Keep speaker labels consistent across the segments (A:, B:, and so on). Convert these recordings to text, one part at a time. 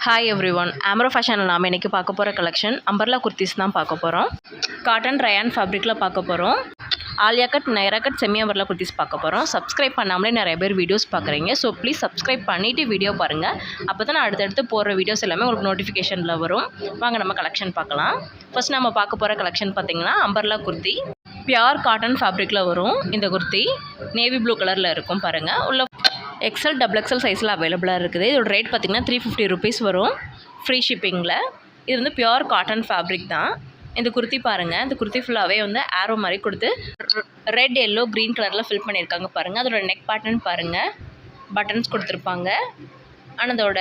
A: Hi everyone, ஆம்ரோ ஃபேஷனில் நாம் இன்றைக்கி பார்க்க போகிற கலெக்ஷன் அம்பர்லா குர்த்திஸ் தான் பார்க்க போகிறோம். காட்டன் ரயான் ஃபேப்ரிக்கில் பார்க்க போகிறோம். Alia cut, Naira cut, semi umbrella kurtis பார்க்க போகிறோம். சப்ஸ்கிரைப் பண்ணாமலே நிறைய பேர் வீடியோஸ் பார்க்குறீங்க. ஸோ ப்ளீஸ் சப்ஸ்கிரைப் பண்ணிவிட்டு வீடியோ பாருங்கள். அப்போ தான் நான் அடுத்தடுத்து போடுற வீடியோஸ் எல்லாமே உங்களுக்கு நோட்டிஃபிகேஷனில் வரும். வாங்க நம்ம கலெக்ஷன் பார்க்கலாம். ஃபர்ஸ்ட் நம்ம பார்க்க போகிற கலெக்ஷன் பார்த்திங்கன்னா அம்பர்லா குர்த்தி. பியூர் காட்டன் ஃபேப்ரிக்கில் வரும் இந்த குர்த்தி. நேவி ப்ளூ கலரில் இருக்கும் பாருங்கள். உள்ள எக்ஸல் டபுள் எக்ஸல் சைஸில் அவைலபிளாக இருக்குது. இதோட ரேட் பார்த்திங்கன்னா 350 rupees வரும், ஃப்ரீ ஷிப்பிங்கில். இது வந்து பியூர் காட்டன் ஃபேப்ரிக் தான். இந்த குர்த்தி பாருங்கள். இந்த குர்த்தி ஃபுல்லாகவே வந்து ஆரோ மாதிரி கொடுத்து ரெட், எல்லோ, க்ரீன் கலரில் ஃபில் பண்ணியிருக்காங்க பாருங்கள். அதோட நெக் பேட்டர்ன் பாருங்கள், பட்டன்ஸ் கொடுத்துருப்பாங்க. ஆனால் அதோட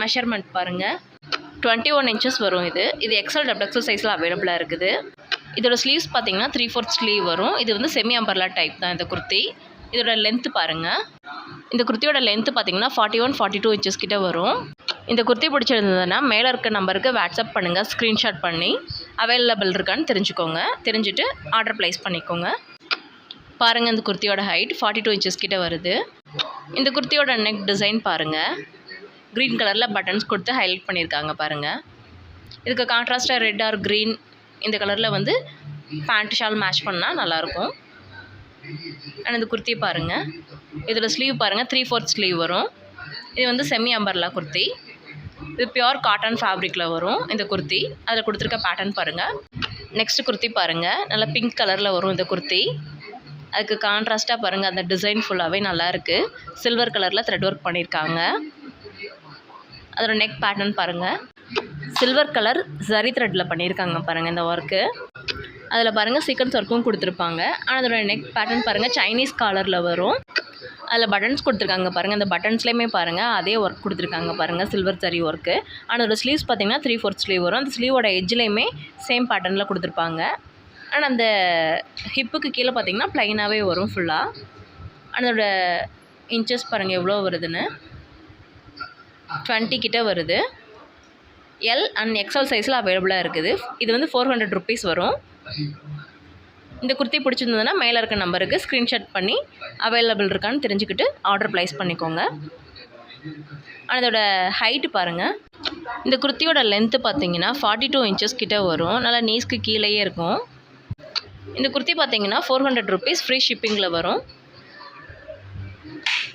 A: மெஷர்மெண்ட் பாருங்கள், 21 inches வரும். இது எக்ஸல் டபுள் எக்ஸல் சைஸில் அவைலபிளாக இருக்குது. இதோட ஸ்லீவ்ஸ் பார்த்திங்கன்னா 3/4 ஸ்லீவ் வரும். இது வந்து செமி அம்பர்லா டைப் தான் இந்த குர்த்தி. இதோட லென்த்து பாருங்கள். இந்த குர்த்தியோட லென்த்து பார்த்திங்கன்னா 41-42 inches கிட்ட வரும். இந்த குர்த்தி பிடிச்சிருந்ததுன்னா மேலே இருக்க நம்பருக்கு வாட்ஸ்அப் பண்ணுங்கள், ஸ்க்ரீன்ஷாட் பண்ணி அவைலபிள் இருக்கான்னு தெரிஞ்சுக்கோங்க. தெரிஞ்சுட்டு ஆர்டர் ப்ளேஸ் பண்ணிக்கோங்க. பாருங்கள், இந்த குர்த்தியோட ஹைட் 42 inches கிட்ட வருது. இந்த குர்த்தியோட நெக் டிசைன் பாருங்கள். க்ரீன் கலரில் பட்டன்ஸ் கொடுத்து ஹைலைட் பண்ணியிருக்காங்க பாருங்கள். இதுக்கு கான்ட்ராஸ்டாக ரெட் ஆர் க்ரீன் இந்த கலரில் வந்து பேண்ட் ஷால் மேட்ச் பண்ணால் நல்லாயிருக்கும். ஆனால் இந்த குர்த்தி பாருங்கள். இதில் ஸ்லீவ் பாருங்கள், 3/4 ஸ்லீவ் வரும். இது வந்து செமி அம்பர்லா குர்த்தி. இது பியூர் காட்டன் ஃபேப்ரிக்கில் வரும் இந்த குர்த்தி. அதில் கொடுத்துருக்க பேட்டர்ன் பாருங்கள். நெக்ஸ்ட் குர்த்தி பாருங்கள். நல்லா பிங்க் கலரில் வரும் இந்த குர்த்தி. அதுக்கு கான்ட்ராஸ்ட்டாக பாருங்கள், அந்த டிசைன் ஃபுல்லாகவே நல்லாயிருக்கு. சில்வர் கலரில் த்ரெட் ஒர்க் பண்ணியிருக்காங்க. அதோட நெக் பேட்டர்ன் பாருங்கள். சில்வர் கலர் ஜரி த்ரெட்டில் பண்ணியிருக்காங்க பாருங்கள் இந்த ஒர்க்கு. அதில் பாருங்கள் சீக்வன்ஸ் ஒர்க்கும் கொடுத்துருப்பாங்க. ஆனால் அதோட நெக் பேட்டர்ன் பாருங்கள், சைனீஸ் காலரில் வரும். அதில் பட்டன்ஸ் கொடுத்துருக்காங்க பாருங்கள். அந்த பட்டன்ஸ்லேயுமே பாருங்கள் அதே ஒர்க் கொடுத்துருக்காங்க பாருங்கள், சில்வர் ஜரி ஒர்க்கு. ஆனால் அதோட ஸ்லீவ்ஸ் பார்த்திங்கன்னா 3/4 ஸ்லீவ் வரும். அந்த ஸ்லீவோட எட்ஜ்லேயுமே சேம் பேட்டர்னில் கொடுத்துருப்பாங்க. ஆனால் அந்த ஹிப்புக்கு கீழே பார்த்திங்கன்னா ப்ளைனாகவே வரும் ஃபுல்லாக. அதோட இன்ச்சஸ் பாருங்கள் எவ்வளோ வருதுன்னு, 20 கிட்ட வருது. எல் அண்ட் எக்ஸல் சைஸில் அவைலபிளாக இருக்குது. இது வந்து 400 rupees வரும். இந்த குர்த்தி பிடிச்சிருந்ததுன்னா மேலே இருக்க நம்பருக்கு ஸ்க்ரீன்ஷாட் பண்ணி அவைலபிள் இருக்கான்னு தெரிஞ்சுக்கிட்டு ஆர்டர் ப்ளேஸ் பண்ணிக்கோங்க. அதோட ஹைட்டு பாருங்கள். இந்த குர்த்தியோட லென்த்து பார்த்திங்கன்னா 42 inches கிட்ட வரும். நல்லா நீஸ்க்கு கீழேயே இருக்கும். இந்த குர்த்தி பார்த்திங்கன்னா 400 rupees, ஃப்ரீ ஷிப்பிங்கில் வரும்.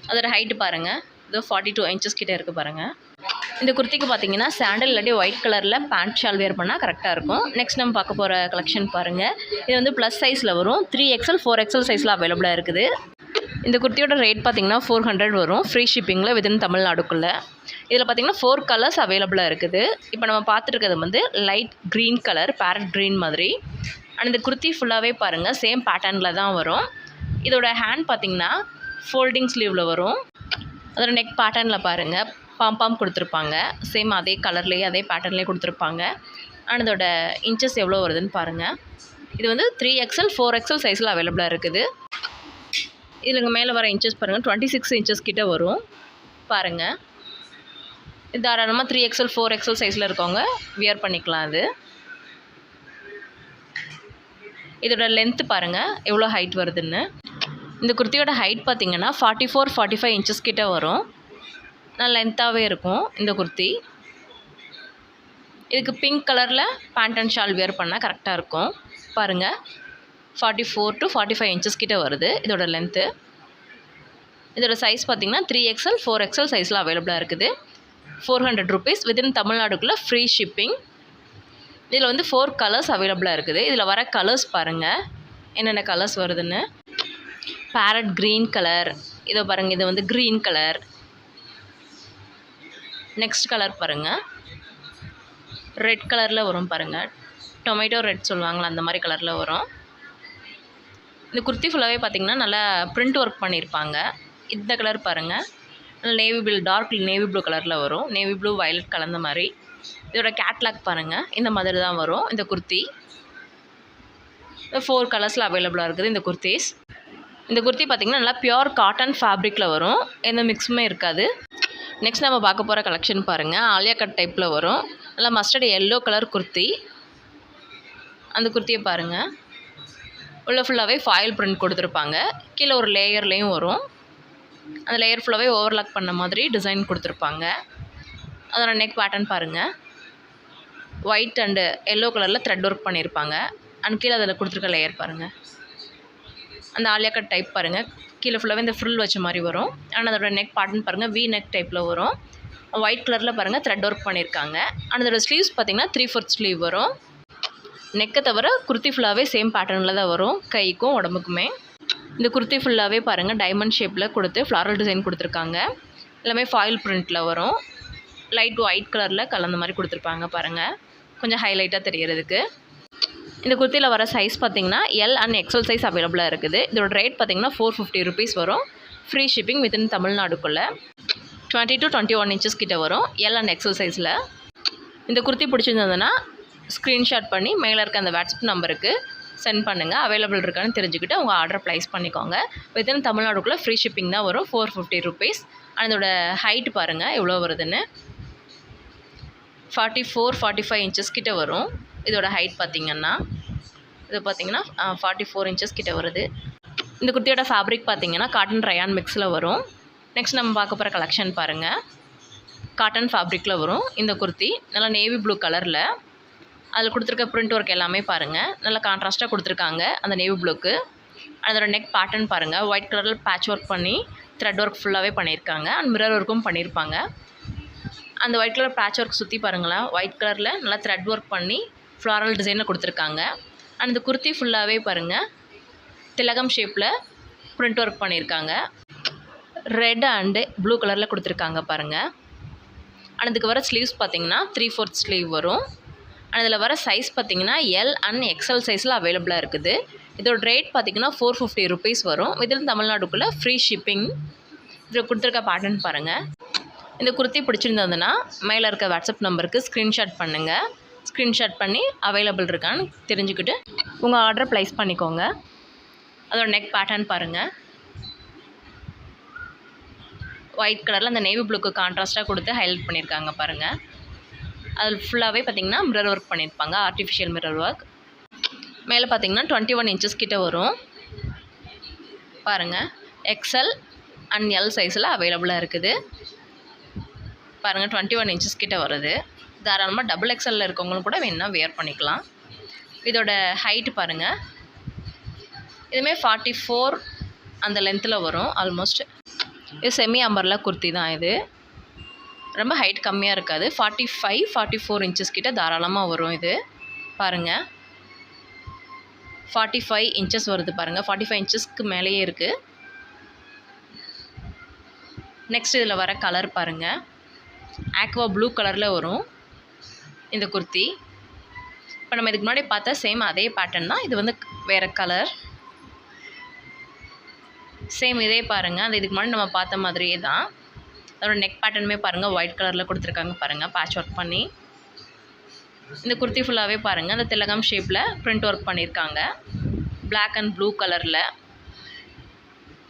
A: அதோட ஹைட்டு பாருங்கள், இது 42 inches கிட்ட இருக்குது பாருங்கள். இந்த குர்த்திக்கு பார்த்தீங்கன்னா சாண்டல் இல்லாட்டி ஒயிட் கலரில் பேண்ட் ஷால் வேர் பண்ணால் கரெக்டாக இருக்கும். நெக்ஸ்ட் நம்ம பார்க்க போகிற கலெக்ஷன் பாருங்கள். இது வந்து ப்ளஸ் சைஸில் வரும். 3XL 4XL சைஸில் அவைலபிளாக இருக்குது. இந்த குர்த்தியோட ரேட் பார்த்திங்கன்னா 400 வரும், ஃப்ரீ ஷிப்பிங்கில் வித்தின் தமிழ்நாடுக்குள்ளே. இதில் பார்த்திங்கன்னா 4 கலர்ஸ் அவைலபிளாக இருக்குது. இப்போ நம்ம பார்த்துருக்கிறது வந்து light green colour, farad green மாதிரி. அண்ட் இந்த குர்த்தி ஃபுல்லாகவே பாருங்கள் சேம் பேட்டர்னில் தான் வரும். இதோட ஹேண்ட் பார்த்திங்கன்னா ஃபோல்டிங் ஸ்லீவில் வரும். அதோட நெக் பேட்டர்னில் பாருங்கள் பாம் கொடுத்துருப்பாங்க. சேம் அதே கலர்லேயே அதே பேட்டர்ன்லேயே கொடுத்துருப்பாங்க. அண்ட் இதோட இன்ச்சஸ் எவ்வளோ வருதுன்னு பாருங்கள். இது வந்து 3XL 4XL சைஸில் அவைலபிளாக இருக்குது. இதில் மேலே வர இன்ச்சஸ் பாருங்கள், 26 inches கிட்ட வரும் பாருங்கள். இது தாராளமாக 3XL 4XL சைஸில் இருக்கவங்க வியர் பண்ணிக்கலாம். அது இதோட லென்த்து பாருங்கள் எவ்வளோ ஹைட் வருதுன்னு. இந்த குர்த்தியோட ஹைட் பார்த்திங்கன்னா 44-45 inches கிட்ட வரும். நல்லா லென்த்தாகவே இருக்கும் இந்த குர்த்தி. இதுக்கு பிங்க் கலரில் பேண்ட் அண்ட் ஷால் வியர் பண்ணால் கரெக்டாக இருக்கும் பாருங்கள். 44-45 inches கிட்ட வருது இதோட லென்த்து. இதோட சைஸ் பார்த்திங்கன்னா 3XL 4XL சைஸில் அவைலபிளாக இருக்குது. 400 rupees வித்தின் தமிழ்நாடுக்குள்ளே ஃப்ரீ ஷிப்பிங். இதில் வந்து 4 கலர்ஸ் அவைலபிளாக இருக்குது. இதில் வர கலர்ஸ் பாருங்கள் என்னென்ன கலர்ஸ் வருதுன்னு. பேரட் க்ரீன் கலர், இதை பாருங்கள், இது வந்து க்ரீன் கலர். நெக்ஸ்ட் கலர் பாருங்கள், ரெட் கலரில் வரும் பாருங்கள், டொமேட்டோ ரெட் சொல்லுவாங்களா அந்த மாதிரி கலரில் வரும். இந்த குர்த்தி ஃபுல்லாகவே பார்த்திங்கன்னா நல்லா பிரிண்ட் ஒர்க் பண்ணியிருப்பாங்க. இந்த கலர் பாருங்கள், navy blue, dark navy blue கலரில் வரும். நேவி ப்ளூ வயலட் கலந்த மாதிரி. இதோட கேட்லாக் பாருங்கள், இந்த மாதிரி தான் வரும் இந்த குர்த்தி. 4 கலர்ஸில் அவைலபிளாக இருக்குது இந்த குர்த்திஸ். இந்த குர்த்தி பார்த்திங்கன்னா நல்லா பியூர் காட்டன் ஃபேப்ரிக்கில் வரும், எந்த மிக்ஸுமே இருக்காது. நெக்ஸ்ட் நம்ம பார்க்க போகிற கலெக்ஷன் பாருங்கள். ஆலியா கட் டைப்பில் வரும். நல்லா மஸ்டர்ட் எல்லோ கலர் குர்த்தி. அந்த குர்த்தியை பாருங்கள், உள்ள ஃபுல்லாகவே ஃபாயில் பிரிண்ட் கொடுத்துருப்பாங்க. கீழே ஒரு லேயர்லேயும் வரும். அந்த லேயர் ஃபுல்லாகவே ஓவர்லாக் பண்ண மாதிரி டிசைன் கொடுத்துருப்பாங்க. அதோட நெக் பேட்டர்ன் பாருங்கள். ஒயிட் அண்டு எல்லோ கலரில் த்ரெட் ஒர்க் பண்ணியிருப்பாங்க. அண்ட் கீழே அதில் கொடுத்துருக்க லேயர் பாருங்கள். அந்த ஆலியா கட் டைப் பாருங்கள். கீழே ஃபுல்லாகவே இந்த ஃப்ரில் வச்ச மாதிரி வரும். அண்ட் அதோட நெக் பேட்டர்ன் பாருங்கள், வி நெக் டைப்பில் வரும். ஒயிட் கலரில் பாருங்கள் த்ரெட் ஒர்க் பண்ணியிருக்காங்க. அண்ட் அதோட ஸ்லீவ்ஸ் பார்த்திங்கன்னா 3/4 ஸ்லீவ் வரும். நெக்கை தவிர குர்த்தி ஃபுல்லாகவே சேம் பேட்டர்னில் தான் வரும், கைக்கும் உடம்புக்குமே. இந்த குர்த்தி ஃபுல்லாகவே பாருங்கள் டைமண்ட் ஷேப்பில் கொடுத்து ஃப்ளாரல் டிசைன் கொடுத்துருக்காங்க. எல்லாமே ஃபாயில் பிரிண்ட்டில் வரும். லைட் ஒயிட் கலரில் கலந்த மாதிரி கொடுத்துருப்பாங்க பாருங்கள், கொஞ்சம் ஹைலைட்டாக தெரியறதுக்கு. இந்த குர்த்தியில் வர சைஸ் பார்த்திங்கன்னா எல் அண்ட் எக்ஸல் சைஸ் அவைலபிளாக இருக்குது. இதோட ரேட் பார்த்திங்கன்னா 450 rupees வரும். ஃப்ரீ ஷிப்பிங் வித்தின் தமிழ்நாடுக்குள்ளே. 20 to 21 inches கிட்ட வரும் எல் அண்ட் எக்ஸல் சைஸில். இந்த குர்த்தி பிடிச்சிருந்ததுன்னா ஸ்க்ரீன்ஷாட் பண்ணி மேலே இருக்க அந்த வாட்ஸ்அப் நம்பருக்கு சென்ட் பண்ணுங்கள். அவைலபிள் இருக்கான்னு தெரிஞ்சுக்கிட்டு உங்கள் ஆர்டர் ப்ளேஸ் பண்ணிக்கோங்க. வித்தின் தமிழ்நாடுக்குள்ளே ஃப்ரீ ஷிப்பிங் தான் வரும், 450 rupees. அதோட ஹைட் பாருங்கள் எவ்வளோ வருதுன்னு. 44-45 inches கிட்ட வரும். இதோட ஹைட் பார்த்திங்கன்னா இது பார்த்திங்கன்னா 44 inches கிட்ட வருது. இந்த குர்த்தியோட ஃபேப்ரிக் பார்த்திங்கன்னா காட்டன் ரயான் மிக்ஸில் வரும். நெக்ஸ்ட் நம்ம பார்க்க போகிற கலெக்ஷன் பாருங்கள். காட்டன் ஃபேப்ரிக்கில் வரும் இந்த குர்த்தி. நல்லா நேவி ப்ளூ கலரில் அதில் கொடுத்துருக்க பிரிண்ட் ஒர்க் எல்லாமே பாருங்கள் நல்லா கான்ட்ராஸ்ட்டாக கொடுத்துருக்காங்க அந்த நேவி ப்ளூக்கு. அதோட நெக் பேட்டர்ன் பாருங்கள், ஒயிட் கலரில் பேட்ச் ஒர்க் பண்ணி த்ரெட் ஒர்க் ஃபுல்லாகவே பண்ணியிருக்காங்க. அண்ட் மிரர் ஒர்க்கும் பண்ணியிருப்பாங்க. அந்த ஒயிட் கலர் பேட்ச் ஒர்க் சுற்றி பாருங்களேன், ஒயிட் கலரில் நல்லா த்ரெட் ஒர்க் பண்ணி ஃப்ளாரல் டிசைனில் கொடுத்துருக்காங்க. அண்ட் இந்த குர்த்தி ஃபுல்லாகவே பாருங்கள் திலகம் ஷேப்பில் பிரிண்ட் ஒர்க் பண்ணியிருக்காங்க. ரெட் அண்டு ப்ளூ கலரில் கொடுத்துருக்காங்க பாருங்கள். அண்ட் இதுக்கு வர ஸ்லீவ்ஸ் பார்த்திங்கன்னா 3/4 ஸ்லீவ் வரும். அண்ட் இதில் வர சைஸ் பார்த்திங்கன்னா எல் அண்ட் எக்ஸல் சைஸில் அவைலபிளாக இருக்குது. இதோட ரேட் பார்த்திங்கன்னா 450 rupees வரும். இதில் தமிழ்நாடுக்குள்ளே ஃப்ரீ ஷிப்பிங். இதில் கொடுத்துருக்க பேட்டர்ன் பாருங்கள். இந்த குர்த்தி பிடிச்சிருந்ததுன்னா மேலே இருக்க வாட்ஸ்அப் நம்பருக்கு ஸ்க்ரீன்ஷாட் பண்ணுங்கள். ஸ்க்ரீன்ஷாட் பண்ணி அவைலபிள் இருக்கான்னு தெரிஞ்சுக்கிட்டு உங்கள் ஆர்டரை ப்ளேஸ் பண்ணிக்கோங்க. அதோட நெக் பேட்டர்ன் பாருங்கள், ஒயிட் கலரில் அந்த நேவி ப்ளூக்கு கான்ட்ராஸ்ட்டாக கொடுத்து ஹைலைட் பண்ணியிருக்காங்க பாருங்கள். அதில் ஃபுல்லாகவே பார்த்திங்கன்னா மிரர் ஒர்க் பண்ணியிருப்பாங்க, ஆர்டிஃபிஷியல் மிரர் ஒர்க். மேலே பார்த்திங்கன்னா 21 inches கிட்ட வரும் பாருங்கள். எக்ஸல் அண்ட் எல் சைஸில் அவைலபிளாக இருக்குது பாருங்கள். 21 inches கிட்ட வருது. தாராளமாக டபுள் எக்ஸலில் இருக்கவங்களும் கூட வேணுன்னா வேர் பண்ணிக்கலாம். இதோட ஹைட்டு பாருங்கள், இதுவுமே 44 அந்த லென்த்தில் வரும் ஆல்மோஸ்ட். இது செமி அம்பர்லா குர்த்தி தான். இது ரொம்ப ஹைட் கம்மியாக இருக்காது, 45-44 inches கிட்ட தாராளமாக வரும். இது பாருங்கள் 45 inches வருது பாருங்கள், 45 inchesக்கு மேலேயே இருக்குது. நெக்ஸ்ட் இதில் வர கலர் பாருங்கள், ஆக்வா ப்ளூ கலரில் வரும் இந்த குர்த்தி. இப்போ நம்ம இதுக்கு முன்னாடி பார்த்தா சேம் அதே பேட்டர்ன் தான், இது வந்து வேறு கலர். சேம் இதே பாருங்கள், அந்த இதுக்கு முன்னாடி நம்ம பார்த்த மாதிரியே தான். அதோட நெக் பேட்டர்னுமே பாருங்கள் ஒயிட் கலரில் கொடுத்துருக்காங்க பாருங்கள், பேட்ச் ஒர்க் பண்ணி. இந்த குர்த்தி ஃபுல்லாகவே பாருங்கள் அந்த திலகம் ஷேப்பில் பிரிண்ட் ஒர்க் பண்ணியிருக்காங்க, பிளாக் அண்ட் ப்ளூ கலரில்.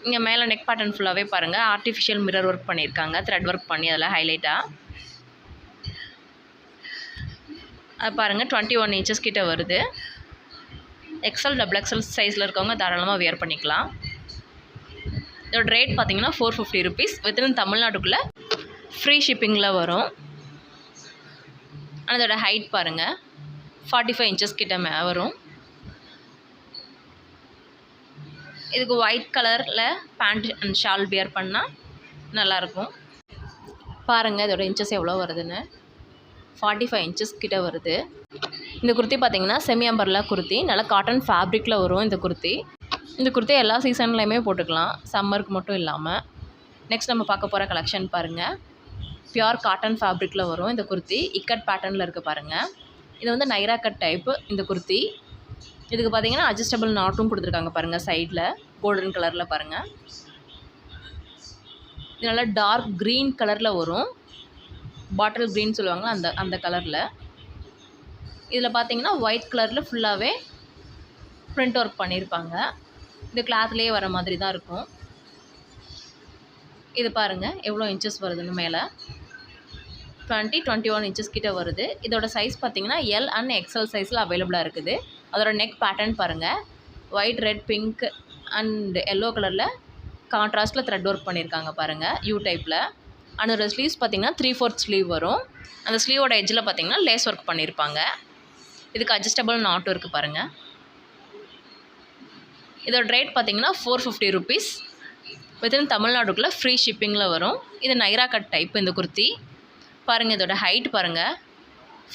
A: இங்கே மேலே நெக் பேட்டர்ன் ஃபுல்லாகவே பாருங்கள் ஆர்டிஃபிஷியல் மிரர் ஒர்க் பண்ணியிருக்காங்க, த்ரெட் ஒர்க் பண்ணி அதில் ஹைலைட்டாக. அது பாருங்கள் 21 inches கிட்ட வருது. எக்ஸல் டபுள் எக்ஸல் சைஸில் இருக்கவங்க தாராளமாக வியர் பண்ணிக்கலாம். இதோட ரேட் பார்த்திங்கன்னா 450 rupees. வித்தின் தமிழ்நாட்டுக்குள்ளே ஃப்ரீ ஷிப்பிங்கில் வரும். அதோட ஹைட் பாருங்கள் 45 inches கிட்ட வரும். இதுக்கு ஒயிட் கலரில் பேண்ட் அண்ட் ஷால் வியர் பண்ணால் நல்லாயிருக்கும். பாருங்கள் இதோட இன்ச்சஸ் எவ்வளோ வருதுன்னு, 45 inches கிட்ட வருது. இந்த குர்த்தி பார்த்திங்கன்னா செமி அம்பர்லா குர்த்தி, நல்லா காட்டன் ஃபேப்ரிக்கில் வரும் இந்த குர்த்தி. இந்த குர்த்தி எல்லா சீசன்லேயுமே போட்டுக்கலாம், சம்மருக்கு மட்டும் இல்லாமல். நெக்ஸ்ட் நம்ம பார்க்க போகிற கலெக்ஷன் பாருங்கள், பியூர் காட்டன் ஃபேப்ரிக்கில் வரும் இந்த குர்த்தி. இக்கட் பேட்டர்னில் இருக்குது பாருங்கள். இது வந்து நைரா கட் டைப்பு இந்த குர்த்தி. இதுக்கு பார்த்திங்கன்னா அட்ஜஸ்டபிள் நாட்டும் கொடுத்துருக்காங்க பாருங்கள் சைடில், கோல்டன் கலரில் பாருங்கள். இது நல்லா டார்க் க்ரீன் கலரில் வரும், பாட்டில் க்ரீன் சொல்லுவாங்க அந்த கலரில். இதில் பார்த்திங்கன்னா ஒயிட் கலரில் ஃபுல்லாகவே ப்ரிண்ட் ஒர்க் பண்ணியிருப்பாங்க. இது கிளாத்லேயே வர மாதிரி தான் இருக்கும். இது பாருங்கள் எவ்வளோ இன்ச்சஸ் வருதுன்னு, மேலே 20-21 inches கிட்ட வருது. இதோட சைஸ் பார்த்திங்கன்னா எல் அண்ட் எக்ஸல் சைஸில் அவைலபிளாக இருக்குது. அதோட நெக் பேட்டர்ன் பாருங்கள், white red pink and yellow கலரில் கான்ட்ராஸ்ட்டில் த்ரெட் ஒர்க் பண்ணியிருக்காங்க பாருங்கள், யூ டைப்பில். அதோட ஸ்லீவ்ஸ் பார்த்திங்கன்னா 3/4 ஸ்லீவ் வரும். அந்த ஸ்லீவோட எட்ஜில் பார்த்திங்கன்னா லேஸ் ஒர்க் பண்ணியிருப்பாங்க. இதுக்கு அட்ஜஸ்டபிள் நாட்டும் இருக்குது பாருங்கள். இதோட ரேட் பார்த்திங்கன்னா 450 ருபீஸ். வித்தின் தமிழ்நாடுக்குள்ளே ஃப்ரீ ஷிப்பிங்கில் வரும். இது நைரா கட் டைப் இந்த குர்த்தி பாருங்கள். இதோட ஹைட் பாருங்கள்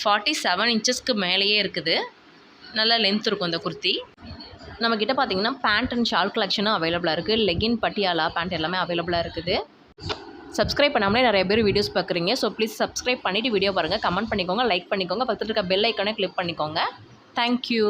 A: 47 இன்ச்சஸ்க்கு மேலேயே இருக்குது. நல்லா லென்த் இருக்கும் இந்த குர்த்தி. நம்மக்கிட்ட பார்த்திங்கன்னா பேண்ட் அண்ட் ஷால் கலெக்ஷனும் அவைலபிளாக இருக்குது. லெகின், பட்டியாலா பேண்ட் எல்லாமே அவைலபிளாக இருக்குது. சப்ஸ்கிரைப் பண்ணாமலே நிறைய பேர் வீடியோஸ் பார்க்குறீங்க. ஸோ ப்ளீஸ் சப்ஸ்கிரைப் பண்ணிவிட்டு வீடியோ பாருங்கள், கமெண்ட் பண்ணிக்கோங்க, லைக் பண்ணிக்கோங்க, பக்கத்தில் இருக்க பெல் ஐக்கானே கிளிக் பண்ணிக்கோங்க. தேங்க்யூ.